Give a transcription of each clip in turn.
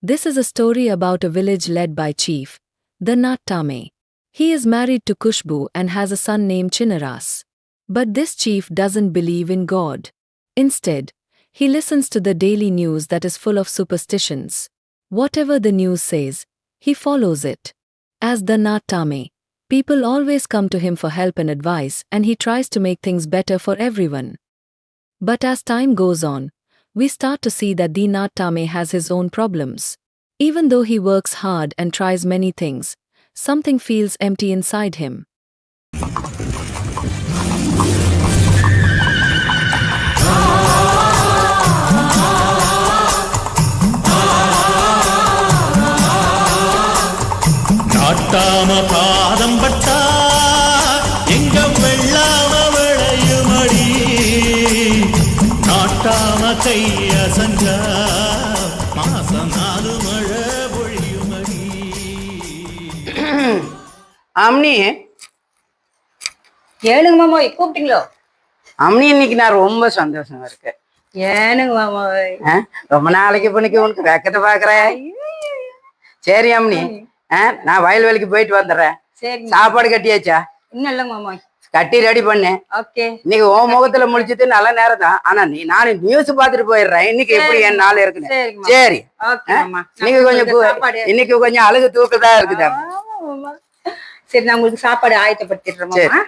This is a story about a village led by Chief, the Nat Tame. He is married to Kushbu and has a son named Chinaras. But this chief doesn't believe in God. Instead, he listens to the daily news that is full of superstitions. Whatever the news says, he follows it. As the Nat Tame, people always come to him for help and advice, and he tries to make things better for everyone. But as time goes on, we start to see that the Nat Tame has his own problems. Even though he works hard and tries many things, something feels empty inside him. நாட்டாம பாதம் பட்டா எங்க வெள்ளாம விளையுமடி நாட்டாம கைய சஞ்சா மாசம் 4 மழை பொழியுமடி. அம்னி ஏனுங்க மாமோய் கூப்பிட்டீங்களோ? அம்னி இன்னைக்கு நான் ரொம்ப சந்தோஷமா இருக்கேன். ஏனுங்க மாமோய் ரொம்ப நாளைக்கு பண்ணிக்கு உனக்கு வெக்கத்தை பாக்குறேன். சரி அம்னி, நான் வயல்வெளிக்கு போயிட்டு வந்துடுறேன். சரி, சாப்பாடு கட்டியாச்சா? இன்னும் இல்லைங்க மாமோய். கட்டி ரெடி பண்ணு. ஓகே. இன்னைக்கு உன் முகத்துல முடிச்சது நல்ல நேரம் தான். ஆனா நானு நியூஸ் பாத்துட்டு போயிடுறேன். இன்னைக்கு எப்படி என் நாள் இருக்குன்னு. சரி, இன்னைக்கு கொஞ்சம் இன்னைக்கு கொஞ்சம் அழகு தூக்கதான் இருக்குது. சரி, நான் உங்களுக்கு சாப்பாடு ஆயத்தப்படுத்திடுறேன்.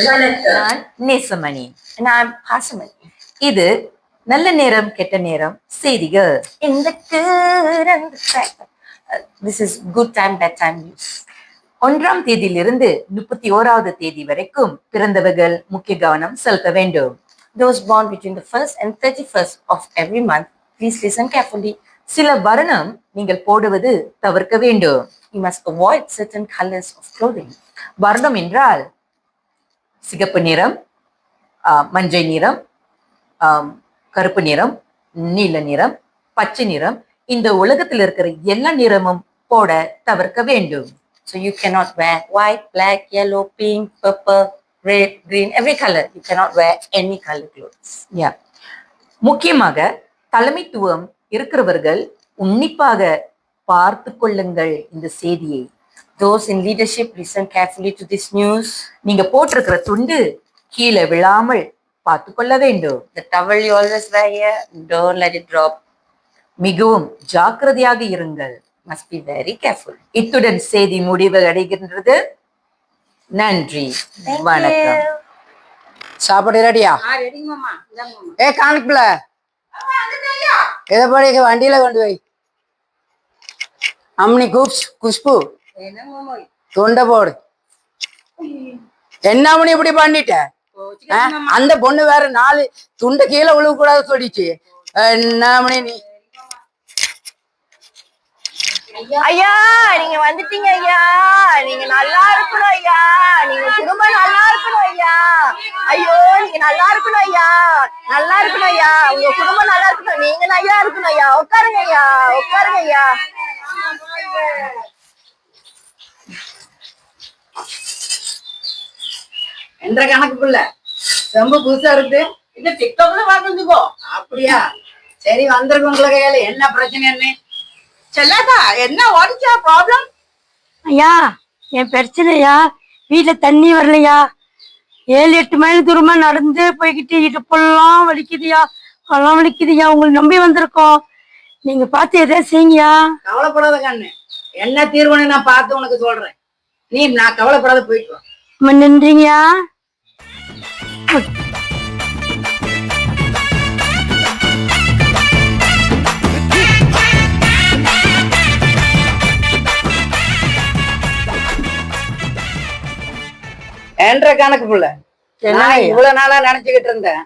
நான் நேசமணி, நான் பாசமணி. இது நல்ல நேரம் கெட்ட நேரம் செய்திகள். This is good time, bad time news. 1ஆம் தேதியிலிருந்து 31வது தேதி வரைக்கும் பிறந்தவர்கள் முக்கிய கவனம் செலுத்த வேண்டும். Those born between the 1st and 31st of every month, please listen carefully. சில வர்ணம் நீங்கள் போடுவது தவிர்க்க வேண்டும். You must avoid certain colors of clothing. வர்ணம் என்றால் சிகப்பு நிறம், மஞ்சள் நிறம், கருப்பு நிறம், நீல நிறம், பச்சை நிறம். இந்த உலகத்தில் இருக்கிற எல்லா நிறமும் போட தவிர்க்க வேண்டும். So you cannot wear white, black, yellow, pink, purple, red, green, every color. You cannot wear any color clothes. Yeah. முக்கியமாக தலைமைத்துவம் இருக்கிறவர்கள் உன்னிப்பாக பார்த்து கொள்ளுங்கள் இந்த செய்தியை. Those in leadership, listen carefully to this news. நீங்க போட்டிருக்கிற துண்டு கீழே விழாமல் பார்த்து கொள்ள வேண்டும். The towel you always wear here, don't let it drop. மிகவும் ஜாக்கிரதையாக இருங்கள். Must be very careful. இத்துடன் செய்தி முடிவு அடைகின்றது. நன்றி, வணக்கம். சாப்பாடு ரெடியா? காணிக்கல எதை படிக்க வண்டியில கொண்டு போய் அம்னி குஷ்பு தொண்டை போடு. என்ன மணி இப்படி பண்ணிட்ட? அந்த பொண்ணு வேற 4 துண்டை கீழே விழுக கூடாது சொல்லிச்சு. என்ன மணி நீ? ஐயா, நீங்க வந்துட்டீங்க ஐயா. நீங்க நல்லா இருக்கணும் ஐயா. நீங்க குடும்பம் நல்லா இருக்கணும் ஐயா. ஐயோ, நீங்க நல்லா இருக்கணும் ஐயா. நல்லா இருக்கணும் ஐயா. உங்க குடும்பம் நல்லா இருக்கணும். நீங்க நல்லா இருக்கணும் ஐயா. உட்காருங்க ஐயா, உட்காருங்க ஐயா. என்ற கணக்குக்குள்ள ரொம்ப புதுசா இருக்கு. இது டிக்டாக்ல பாக்குறதுக்கோ அப்படியா? சரி, வந்திருக்கு உங்களை கையில. என்ன பிரச்சனைன்னு செல்லாதா? என்ன ஓடிச்சா ப்ராப்ளம்? ஐயா, என் பிரச்சனையா, வீட்டுல தண்ணி வரலையா, 7-8 மைல் தூரமா நடந்து போய்கிட்டு இடுப்பெல்லாம் வலிக்குதுயா, எல்லாம் வலிக்குதுயா. உங்களை நம்பி வந்திருக்கோம், நீங்க பார்த்து எதாவது செய்யுங்கயா. கவலைப்படாத கண்ணு, என்ன தீர்வுன்னு நான் பார்த்து உனக்கு சொல்றேன். நான் கவலைப்படாத போயிட்டு வா. ரொம்ப நன்றிங்கயா. என்ற கணக்கு புள்ள, நான் இவ்வளவு நாளா நினைச்சுக்கிட்டு இருந்தேன்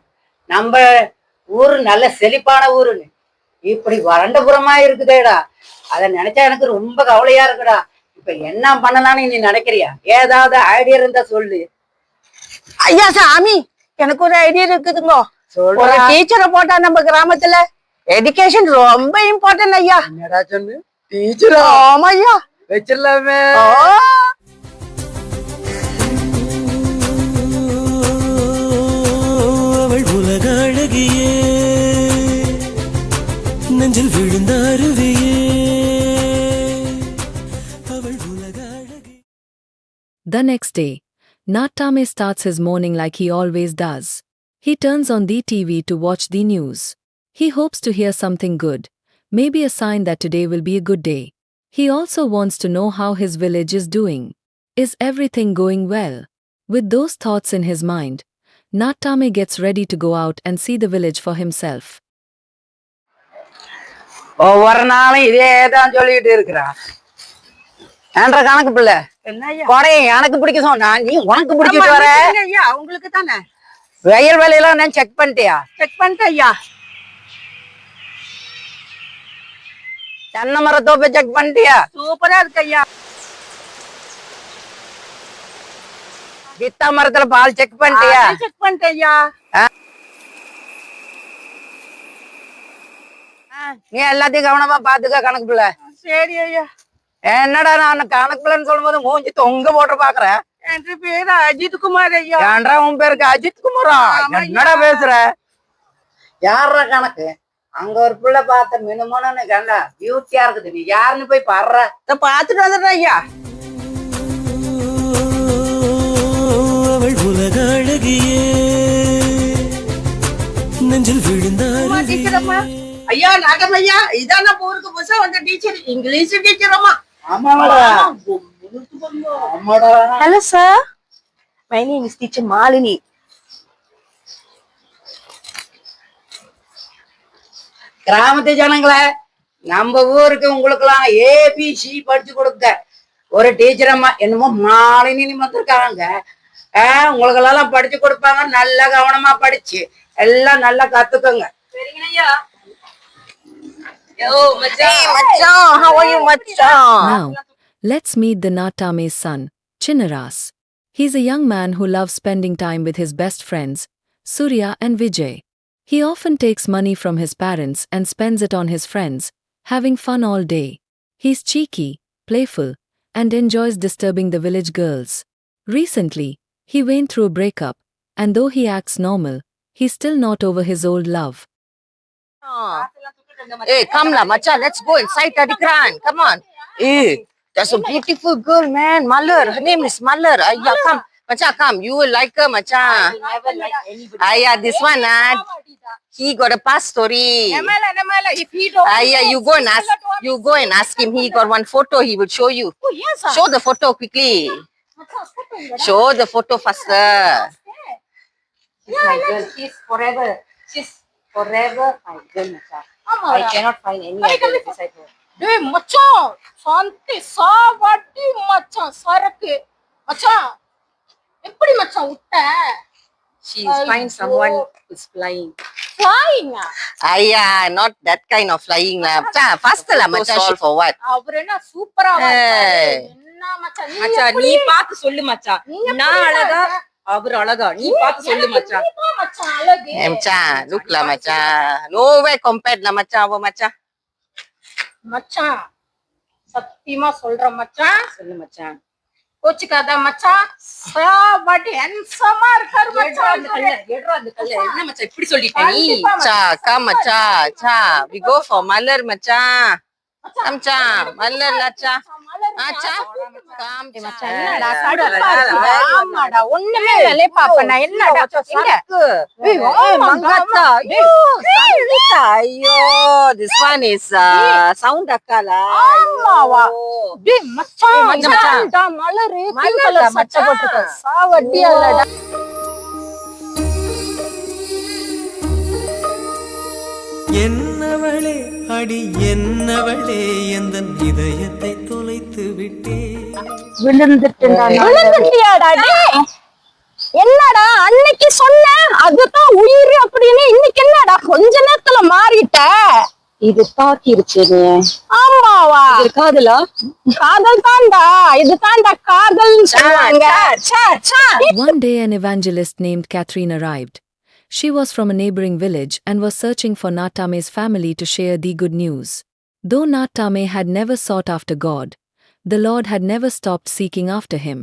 நம்ம ஊரு நல்ல செழிப்பான ஊருன்னு. இப்படி வறண்டபுறமா இருக்குதேடா, அத நினைச்சா எனக்கு ரொம்ப கவலையா இருக்குடா. இப்ப என்ன பண்ணலாம்னு நீ நினைக்கிறியா? ஏதாவது ஐடியா இருந்தா சொல்லு. ஐயா சாமி, எனக்கு ஒரு ஐடியா இருக்குதுங்க. ஒரு டீச்சரை போட்டா நம்ம கிராமத்துல எஜுகேஷன் ரொம்ப இம்பார்ட்டன்ட் ஐயா. என்னடா சொன்னு? டீச்சரா? ஆமா ஐயா, வச்சிடலாமே. உலக அழகியே, நெஞ்சில் விழுந்த அருவியே, அவள் உலக அழகி. The next day, Natame starts his morning like he always does. He turns on the TV to watch the news. He hopes to hear something good, maybe a sign that today will be a good day. He also wants to know how his village is doing. Is everything going well? With those thoughts in his mind, Natame gets ready to go out and see the village for himself. ஒவ்வொரு நாளும் இதேதான் சொல்லிட்டு இருக்கிறா. என்ற கணக்கு பிள்ளை, கொடையை எனக்கு பிடிக்க சொன்னா நீ உனக்கு பிடிச்சிட்டு வர. ஐயா உங்களுக்கு தானே. வெயில் வேலையெல்லாம் நான் செக் பண்ணிட்டியா? செக் பண்ணிட்டேன் ஐயா. தென்னை மரத்தோப்பை செக் பண்ணிட்டியா? சூப்பரா இருக்கு ஐயா. கித்தா மரத்துல பால் செக் பண்ணிட்டியா? செக் பண்ணிட்டேன் ஐயா. நீ எல்லாத்தையும் கவனமா பாத்துக்க கணக்கு பிள்ளை. சரி ஐயா. என்னடா நான் கணக்கு பிள்ளைன்னு சொல்லும் போது மூஞ்சி தொங்க போட்டு பாக்குறேன். என் பேரு அஜித் குமார் ஐயா. ஏன்டா உன் பேருக்கு அஜித் குமாரா? என்னடா பேசுற? யாரா கணக்கு? அங்க ஒரு பிள்ளை பார்த்த மினுமோன்னு கண்டா பியூட்டியா இருக்குது. நீ யாருன்னு போய் பாடுற? பாத்துட்டு வந்துடுறேன் ஐயா. அவள் உலக அழகியே, நெஞ்சில் விழுந்த அருவியே. ஐயா நாகம் ஐயா, இதான் நம்ம ஊருக்கு புதுசா வந்த டீச்சர், இங்கிலீஷ் டீச்சர் அம்மா. ஆமாடா. Hello sir, my name is teacher Malini. கிராமத்து ஜனங்களே, நம்ம ஊருக்கு உங்களுக்கு எல்லாம் ஏபிசி படிச்சு கொடுக்க ஒரு டீச்சர் அம்மா என்னமோ மாலினி வந்திருக்காங்க. உங்களுக்கு எல்லாம் படிச்சு கொடுப்பாங்க. நல்லா கவனமா படிச்சு எல்லாம் நல்லா கத்துக்கோங்க. How are you, Machan? Now, let's meet the Natame's son, Chinnaras. He's a young man who loves spending time with his best friends, Surya and Vijay. He often takes money from his parents and spends it on his friends, having fun all day. He's cheeky, playful, and enjoys disturbing the village girls. Recently, he went through a breakup, and though he acts normal, he's still not over his old love. Hey, come lah, Machan. Let's go inside Tadikran. Come on. Hey, there's a beautiful girl, man. Malar. Her name is Malar. Ayah, come. Machan, come. You will like her, Machan. Ayah, this one, he got a past story. If he don't Ayah, you go and ask him. He got one photo. He will show you. Oh, yes, sir. Show the photo quickly. Show the photo faster. She's my girl. She's forever. She's forever my girl, Machan. I cannot find any other beside her. டேய் மச்சான், சாந்தி சாவாட்டி மச்சான் சரக்கு. மச்சான், எப்படி மச்சான் விட்ட? She is finding someone who's flying. Flying? Ayah, not that kind of flying lah. Machan, faster lah, Machan. Shoot for what? அவர் என்ன சூப்பரா வந்தாரு. என்ன மச்சான், நீ மச்சான், எப்படி? நீ பார்த்து சொல்லு மச்சான். நான் அழகா, அவர் அழகா. நீ பார்த்து சொல்லு மச்சான். கண்டிப்பா மச்சான் அழகு. Machan, look lah, Machan. No way compared lah, Machan. Apa, Machan? மச்சான், சத்தியமா சொல்றேன் மச்சான். சொல்லு மச்சான். கோச்சுக்காத மச்சான். பட் ஹேண்ட்ஸமா இருக்காரு மச்சான். என்ன மச்சான் இப்படி சொல்லிட்ட நீ? கண்டிப்பா சா கம் மச்சான். சா we go for மலர் மச்சான். கம் சா மலர் லச்சா. ஆச்சா கம் மச்சான். என்னடா கடுப்பா இருக்கு? ஆமாடா ஒண்ணுமே இல்ல பாப்பா. நான் என்னடா சரக்கு. ஏய், மங்காத்தா. ஐயோ this one is sound அக்காலா. ஆமாவா? டேய் மச்சான், மச்சான். இதான்டா மலரு. மலர்ல மச்ச மச்சான். போட்டுக்க. சாவடியாலடா. என்னவளே அடி என்னவளே எந்தன் இதயத்தை தொலைத்து விட்டே. விழுந்துட்டியாடா டேய்? என்னடா அன்னைக்கு சொன்னேன் அதுதான் உயிர் அப்படின்னு, இன்னைக்கு என்னடா கொஞ்ச நேரத்துல மாறிட்ட? இது தாக்கிருச்சு. ஆமாவா? காதலா? காதல் தான்டா, இது தான்டா காதல் சொல்லுவாங்க. ச்சே, ச்சே. One day an evangelist named Catherine arrived. She was from a neighboring village and was searching for Natame's family to share the good news. Though Natame had never sought after God, the Lord had never stopped seeking after him.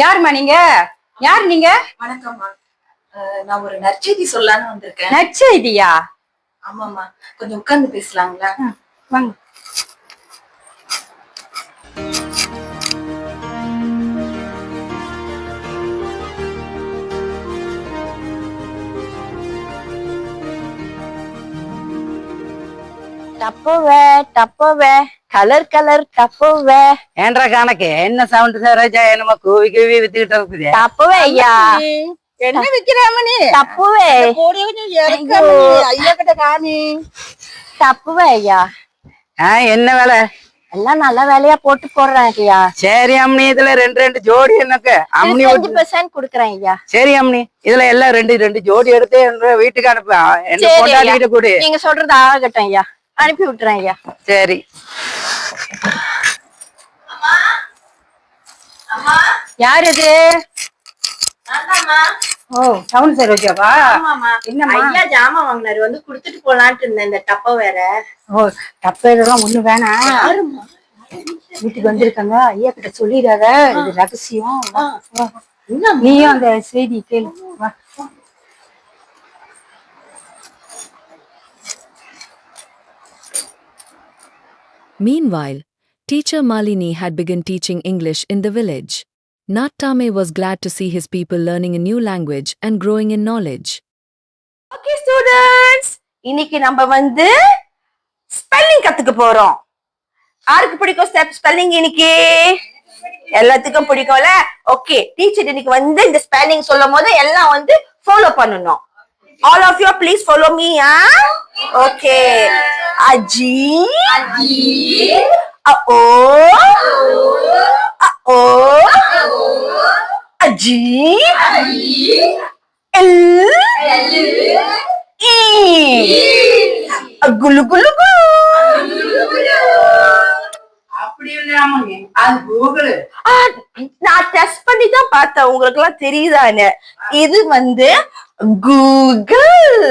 யாருமா நீங்க? யார் நீங்க? வணக்கம்மா. நான் ஒரு நற்செய்தி சொல்லலான்னு வந்திருக்கேன். நற்செய்தியா? ஆமாம்மா, கொஞ்சம் உட்கார்ந்து பேசலாங்களா? வாங்க. டப்புவே டப்புவே கலர் கலர் டப்புவே. ஏன்றா கணக்கு என்ன சவுண்ட் ராஜா? என்னமா கூவி கூவி வித்துக்கிட்டு இருக்குது. டப்புவே ஐயா. என்ன விக்கிறாம நீ? டப்புவே போடி கொஞ்சம் இறக்காம ஐயா கிட்ட காமி. டப்புவே ஐயா. என்ன வேலை? எல்லாம் நல்ல வேலையா போட்டு போடுறேன் ஐயா. சரி அம்னி, இதுல ரெண்டு ஜோடி எனக்கு அம்னி 25% குடுக்குறேன் ஐயா. சரி அம்னி, இதுல எல்லாம் ரெண்டு ஜோடி எடுத்து என்ற வீட்டுக்கு அனுப்ப. என்ன சரி கொண்டாடிக்கிட்டு கூடு. நீங்க சொல்றது ஆகட்டும் ஐயா, அனுப்பி விட்டுறேன் ஐயா. சரி. யார் இது? ஓ, சவுண்ட் சரோஜாவா? என்னம்மா? ஐயா ஜாமான் வாங்கினாரு, வந்து குடுத்துட்டு போலான்ட்டு இருந்தேன். இந்த டப்ப வேற. ஓ, தப்பெல்லாம் ஒண்ணு வேணாம். வீட்டுக்கு வந்திருக்காங்க, ஐயா கிட்ட சொல்லிடாத, இது ரகசியம். நீயும் அந்த செய்தி கேளு. வா. Meanwhile, teacher Malini had begun teaching English in the village. Natame was glad to see his people learning a new language and growing in knowledge. Okay students, இன்னைக்கு நம்ம வந்து ஸ்பெல்லிங் கத்துக்க போறோம். யாருக்கு பிடிக்கும் ஸ்பெல்லிங்? இன்னைக்கு எல்லாத்துக்கும் பிடிக்கும்ல. ஓகே, டீச்சர் இன்னைக்கு வந்து இந்த ஸ்பெல்லிங் சொல்லும் போது எல்லாம் வந்து ஃபாலோ பண்ணணும். All of you please follow me. Okay. Aji. A-o. A-o. Aji. L. E. Gulu gulu gulu. அப்படி இல்லாம அது கூகுள். நான் டெஸ்ட் பண்ணி தான் பார்த்தேன், உங்களுக்கு எல்லாம் தெரியுதான்னு. இது வந்து கூகுள்.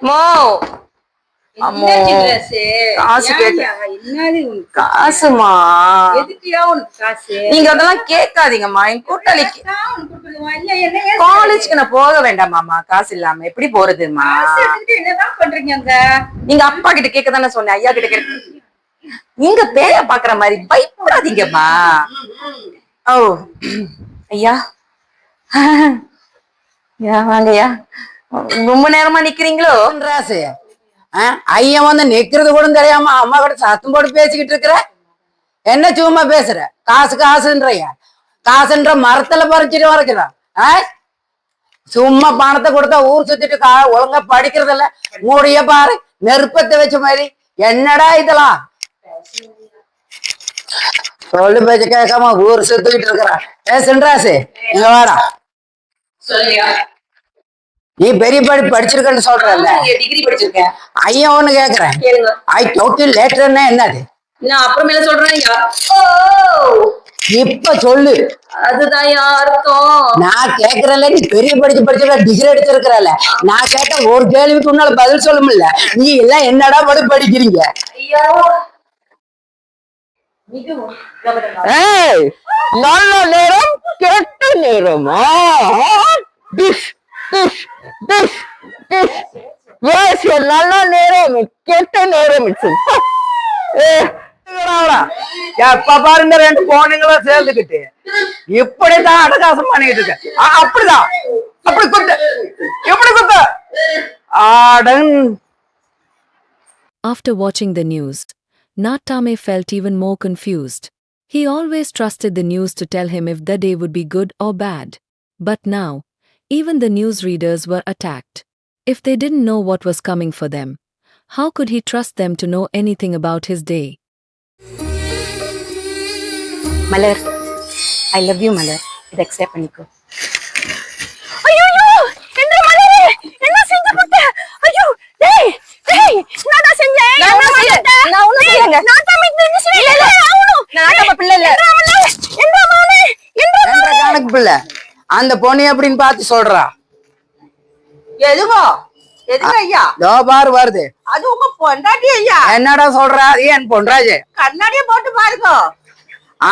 மோ அம்மோ காசு கேட்டு. காசுமா? நீங்க அதெல்லாம் கேட்காதீங்கம்மா. என் கூட்டாளிக்கு காலேஜ்க்கு நான் போக வேண்டாமாமா காசு இல்லாம எப்படி போறதுமா? என்னதான் பண்றீங்க அங்க? நீங்க அப்பா கிட்ட கேட்க தானே சொன்னேன், ஐயா கிட்ட கேட்க. நீங்க பேய பாக்குற மாதிரி பயப்படாதீங்கம்மா. ஓ ஐயா, வாங்கய்யா. ரொம்ப நேரமா நிக்கிறீங்களோ? ராசு, ஐயன் வந்து நிக்கிறது கூட தெரியாம அம்மா கூட சத்தம் போட்டு பேசிக்கிட்டு இருக்கிற. என்ன சும்மா பேசுற? காசு காசுன்றைய, காசுன்ற மரத்துல பறிச்சுட்டு வரைக்கிறான். சும்மா பணத்தை கொடுத்தா ஊர் சுத்திட்டு ஒழுங்கா படிக்கிறது இல்ல. மூடிய பாரு, நெருப்பத்தை வச்ச மாதிரி. என்னடா இதெல்லாம்? சொல்லு பேச்சு கேட்காம ஊர் சுத்திக்கிட்டு இருக்கிறான். சின்ராசு, இங்க வாடா. நீ பெரிய படிச்சிருக்கன்னு சொல்றல்ல? டிகிரி படிச்சிருக்கேன். ஐயன் ஒண்ணு கேக்குறேன். ஐ டோக்கில் லேட்டர்னா என்னது? நான் அப்புறமேல சொல்றேன் ஐயா. இப்ப சொல்லு. அதுதான் அர்த்தம். நான் கேக்குறல, நீ பெரிய படிச்ச டிகிரி அடிச்சிருக்கிறல. நான் கேட்ட ஒரு கேள்விக்கு உன்னால பதில் சொல்ல முடியல. நீ எல்லாம் என்னடா படிக்கிறீங்க? ஐயா நல்ல நேரம் கெட்ட நேரமா? நல்ல நேரம் கெட்ட நேரம். எப்ப பாருங்க ரெண்டு போனுங்களும் சேர்ந்துக்கிட்டு இப்படிதான் அடகாசம் பண்ணிட்டு இருக்க. அப்படிதான், அப்படி குத்து, எப்படி குத்து ardent. After watching the news, Nattame felt even more confused. He always trusted the news to tell him if the day would be good or bad. But now, even the newsreaders were attacked. If they didn't know what was coming for them, how could he trust them to know anything about his day? Malar, I love you Malar. இதை accept பண்ணிக்கோ. ஐயோ என்ன மலரே, என்ன செஞ்சு போட்ட? ஐயோ டேய் டேய், என்னடா செஞ்சே? நான் ஒண்ணு செய்யலங்க. நாட்டாம இந்த செய்யல. நாட்டாம பிள்ளை இல்ல. என்ன மவனே, என்ன கணக்கு பிள்ளை அந்த பொண்ணு அப்படின்னு பார்த்து சொல்றா. எதுவோ எதுங்க ஐயா? பாரு வருது. அது உங்க பொண்டாட்டி ஐயா. என்னடா சொல்றா? அது என் பொண்டாச்சு. கண்ணாடிய போட்டு பாருங்க.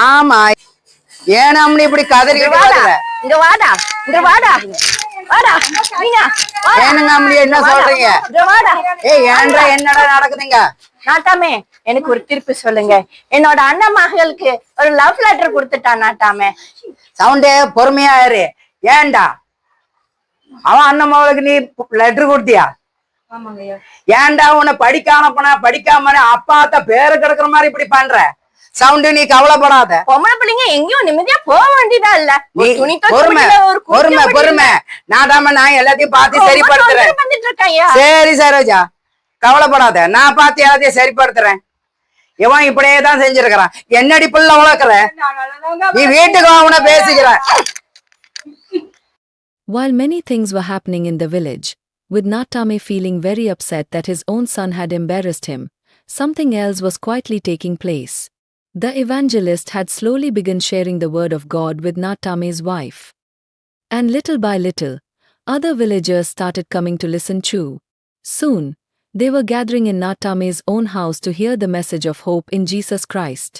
ஆமா, ஏன் அம்மனி இப்படி கதறி? இங்க வாடா, இங்க வாடா, வாடா நீங்க. ஏனுங்க அம்மனி என்ன சொல்றீங்க? இங்க வாடா. ஏய் ஏன்டா, என்னடா நடக்குதுங்க? நாட்டாமே, எனக்கு ஒரு தீர்ப்பு சொல்லுங்க. என்னோட அண்ணன் மகளுக்கு ஒரு லவ் லெட்டர் கொடுத்துட்டான் நாட்டாமே. சவுண்டே, பொறுமையா இரு. ஏன்டா அவன் அண்ணன் மகளுக்கு நீ லெட்டர் கொடுத்தியா? ஏன்டா உன்னை படிக்காம அப்பாத்த பேரு கிடக்குற மாதிரி இப்படி பண்ற? சவுண்டு, நீ கவலைப்படாத. பொம்பளை பிள்ளைங்க எங்கேயும் நிம்மதியா போக வேண்டியதா இல்ல. பொறுமை. நான் எல்லாத்தையும் பார்த்து சரிப்படுத்துறேன். சரி சரோஜா, கவலைப்படாத. நான் பார்த்து எல்லாத்தையும் சரிப்படுத்துறேன். இவன் இப்படியேதான் செஞ்சிருக்கிறான். என்னடி பிள்ளை வளர்க்கற? நீ வீட்டுக்கு அவனை பேசிக்கிற. While many things were happening in the village, with Nattame feeling very upset that his own son had embarrassed him, something else was quietly taking place. The evangelist had slowly begun sharing the word of God with Nattame's wife. And little by little, other villagers started coming to listen too. Soon, they were gathering in Nattame's own house to hear the message of hope in Jesus Christ.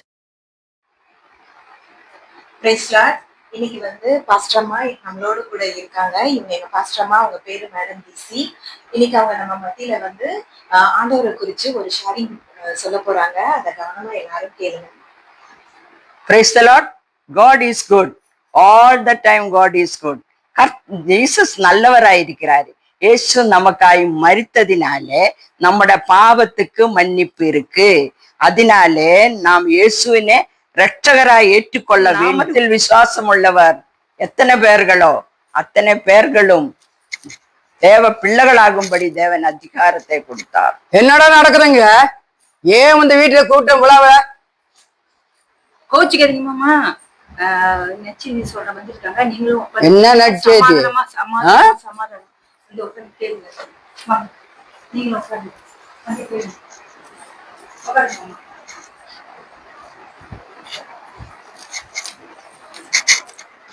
Praise Lord. இன்னைக்கு pastor அம்மா நம்மளோட கூட இருக்காங்க. இவங்க எங்க pastor அம்மா, அவங்க பேரு மேடம் டிசி. இன்னைக்கு அவங்க நம்ம மத்தியில ஆண்டவரை குறிச்சு ஒரு ஷேரிங் சொல்ல போறாங்க. அத கவனமா எல்லாரும் கேளுங்க. Praise the Lord. God is good. All the time God is good. Jesus நல்லவராயிருக்கிறாரு. இயேசு நமக்காய் மரித்ததினாலே நம்மட பாவத்துக்கு மன்னிப்பு இருக்கு. அதனாலே நாம் இயேசுவினை இரட்சகராய் ஏற்றுக்கொள்ள வேண்டும். விசுவாசம் உள்ளவர் எத்தனை பேர்களோ அத்தனை பேர்களும் தேவ பிள்ளைகளாகும்படி தேவன் அதிகாரத்தை கொடுத்தார். என்னடா நடக்குதுங்க? ஏன் இந்த வீட்டுல கூட்டம் விழாவ? கோச்சுக்காதீங்க மாமா. நெச்சி சொல்ற வந்திருக்காங்க. நீங்களும் என்ன நெச்சி? சமாதானம் இந்த உட்கார்ந்து கேளுங்க. நீங்களும் உட்கார்ந்து கேளுங்க. உட்காருங்க.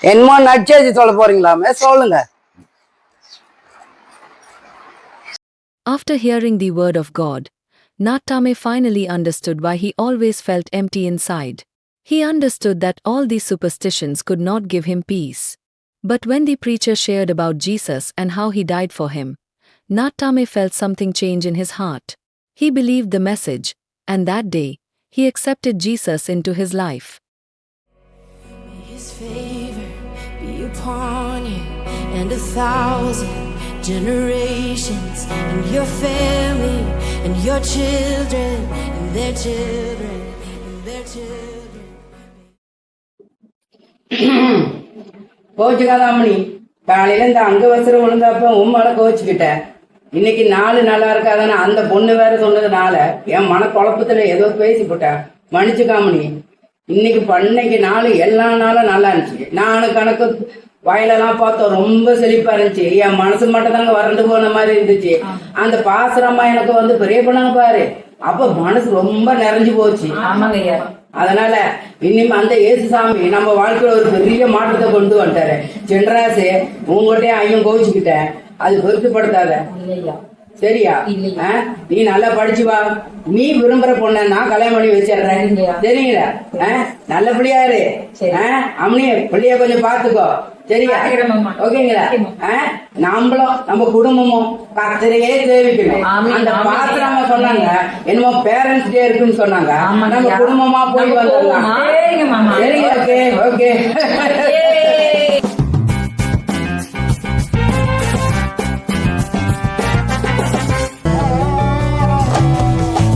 என்னமோ நட்சேஜி சொல்ல போறீங்களாமே, சொல்லுங்க. After hearing the word of God, Nattame finally understood why he always felt empty inside. He understood that all these superstitions could not give him peace. But when the preacher shared about Jesus and how he died for him, Nattame felt something change in his heart. He believed the message, and that day, he accepted Jesus into his life. His favor be upon you and 1,000 generations, and your family, and your children, and their children, and their children. கோச்சுக்காதாமணி, காலையில இந்த அங்கவசரம் ஒழுங்காப்ப உம்மால கோச்சுக்கிட்ட. இன்னைக்கு நாலு நல்லா இருக்காதானே அந்த பொண்ணு வேற சொன்னதுனால என் மன குழப்பத்துல ஏதோ பேசி போட்டேன். மன்னிச்சுக்காமணி. இன்னைக்கு பண்ணைக்கு நாள் எல்லா நாளும் நல்லா இருந்துச்சு. நானும் கணக்கு வயலெல்லாம் பார்த்தோம், ரொம்ப செழிப்பா இருந்துச்சு. என் மனசு மட்டும் தாங்க வறண்டு போன மாதிரி இருந்துச்சு. அந்த பாசுரம்மா எனக்கு பெரிய பொண்ணாங்க பாரு, அப்ப மனசு ரொம்ப நிறைஞ்சு போச்சு. ஆமாங்க ஐயா. அதனால இனிமே அந்த இயேசுசாமி நம்ம வாழ்க்கையில ஒரு பெரிய மாற்றத்தை கொண்டு வந்துட்டாரு. சின்னராசு உங்ககிட்டயும் ஐயம் கோவிச்சுக்கிட்டேன், அது பெருசுப்படுத்தாத சரியா? நீ நல்லா படிச்சு வா, நீ விரும்புற பொண்ண நான் கல்யாணம் பண்ணி வச்சிடுறேன் சரிங்களா? நல்லபடியா இரு. அம்மனி பிள்ளைய கொஞ்சம் பாத்துக்கோ சரியா? ஓகேங்களா? நம்மளும் நம்ம குடும்பமும் கர்த்தரையே சேவிக்கணும். அந்த பாத்திரமா சொன்னாங்க என்னமோ பேரண்ட்ஸ் டே இருக்குன்னு சொன்னாங்க, நம்ம குடும்பமா போய் வந்துடலாம் சரிங்க? Okay okay.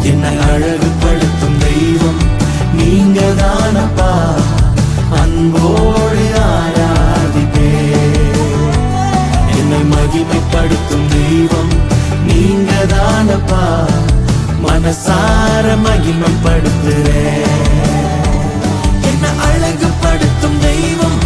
என்னை அழகுபடுத்தும் தெய்வம் நீங்க தானப்பா, அன்போடு ஆராதிப்பே. என்னை மகிமைப்படுத்தும் தெய்வம் நீங்க தானப்பா, மனசார மகிமைப்படுத்துறேன். என்னை அழகுபடுத்தும் தெய்வம்